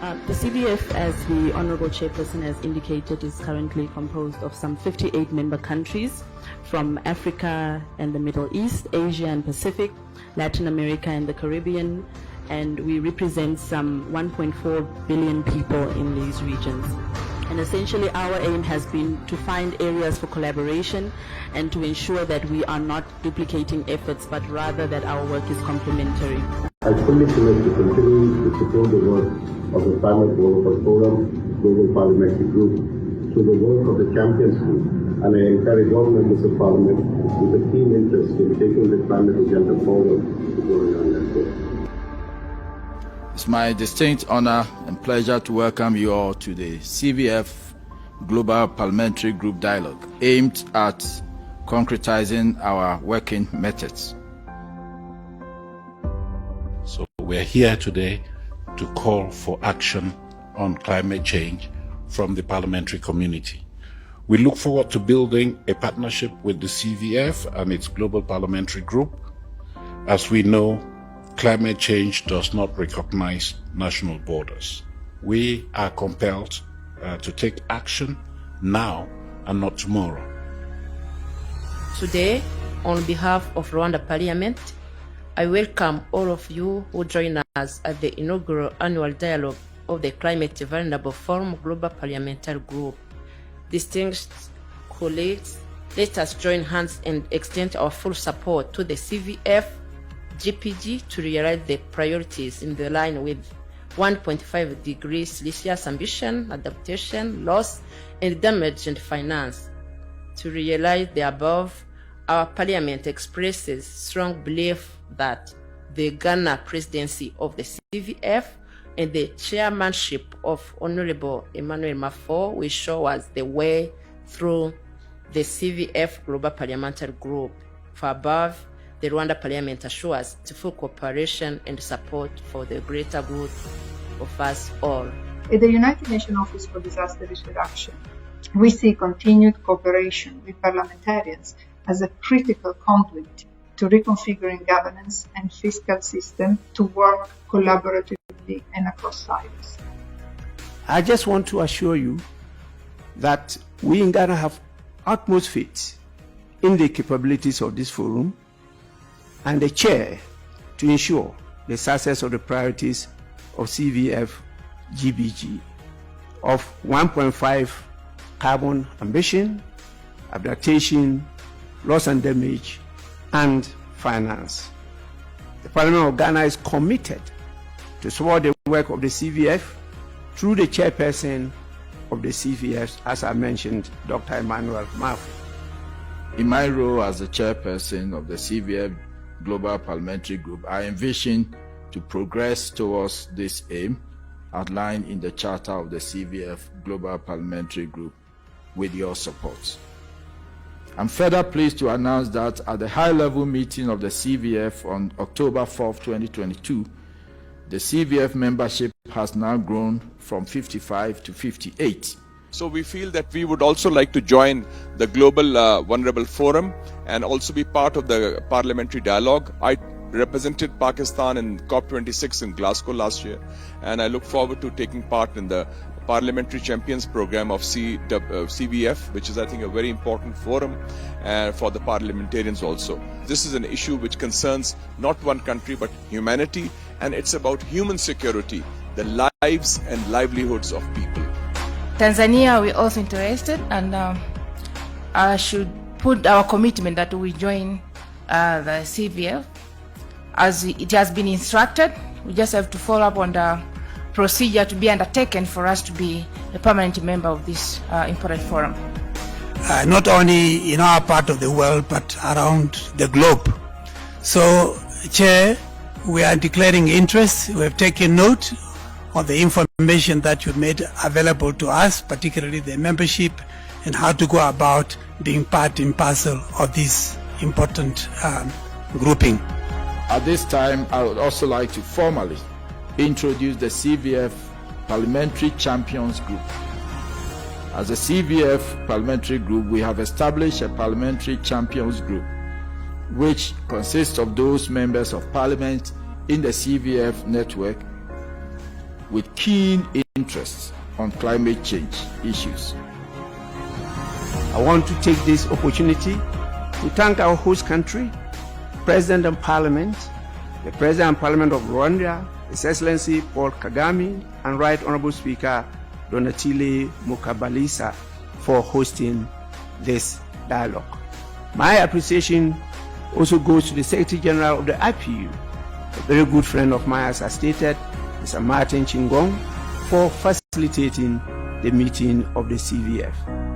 The CVF, as the Honorable Chairperson has indicated, is currently composed of some 58 member countries from Africa and the Middle East, Asia and Pacific, Latin America and the Caribbean, and we represent some 1.4 billion people in these regions. And essentially our aim has been to find areas for collaboration and to ensure that we are not duplicating efforts, but rather that our work is complementary. I fully commit to continue to support the work of the Climate Developer Forum Global Parliamentary Group through the work of the Champions Group, and I encourage all members of Parliament with a keen interest in taking the climate agenda forward to join our network. It's my distinct honor and pleasure to welcome you all to the CVF Global Parliamentary Group Dialogue, aimed at concretizing our working methods. So we're here today to call for action on climate change from the parliamentary community. We look forward to building a partnership with the CVF and its Global Parliamentary Group. As we know, climate change does not recognize national borders. We are compelled to take action now and not tomorrow. Today, on behalf of Rwanda Parliament, I welcome all of you who join us at the inaugural annual dialogue of the Climate Vulnerable Forum Global Parliamentary Group. Distinguished colleagues, let us join hands and extend our full support to the CVF GPG to realize the priorities in the line with 1.5 degrees Celsius ambition, adaptation, loss, and damage and finance. To realize the above, our Parliament expresses strong belief that the Ghana presidency of the CVF and the chairmanship of Honorable Emmanuel Mafo will show us the way through the CVF Global Parliamentary Group. For above, the Rwanda Parliament assures full cooperation and support for the greater good of us all. At the United Nations Office for Disaster Risk Reduction, we see continued cooperation with parliamentarians as a critical conduit to reconfiguring governance and fiscal system to work collaboratively and across silos. I just want to assure you that we in Ghana have utmost faith in the capabilities of this forum and the chair to ensure the success of the priorities of CVF GBG of 1.5 carbon ambition, adaptation, loss and damage, and finance. The Parliament of Ghana is committed to support the work of the CVF through the chairperson of the CVF, as I mentioned, Dr. Emmanuel Mafo. In my role as the chairperson of the CVF Global Parliamentary Group, I envision to progress towards this aim outlined in the Charter of the CVF Global Parliamentary Group with your support. I'm further pleased to announce that at the high-level meeting of the CVF on October 4, 2022, the CVF membership has now grown from 55 to 58. So we feel that we would also like to join the Global Vulnerable Forum and also be part of the parliamentary dialogue. I represented Pakistan in COP26 in Glasgow last year, and I look forward to taking part in the Parliamentary Champions Program of CVF, which is, I think, a very important forum for the parliamentarians also. This is an issue which concerns not one country but humanity, and it's about human security, the lives and livelihoods of people. Tanzania, we're also interested, and I should put our commitment that we join the CVF as it has been instructed. We just have to follow up on the procedure to be undertaken for us to be a permanent member of this important forum. Not only in our part of the world, but around the globe. So, Chair, we are declaring interest. We have taken note of the information that you made available to us, particularly the membership and how to go about being part and parcel of this important grouping. At this time, I would also like to formally introduce the CVF Parliamentary Champions Group. As a CVF Parliamentary Group, we have established a Parliamentary Champions Group, which consists of those members of Parliament in the CVF network with keen interest on climate change issues. I want to take this opportunity to thank our host country, President and Parliament, the President and Parliament of Rwanda, His Excellency Paul Kagame, and Right Honorable Speaker Donatille Mukabalisa for hosting this dialogue. My appreciation also goes to the Secretary General of the IPU, a very good friend of mine, as I stated, Mr. Martin Chingong, for facilitating the meeting of the CVF.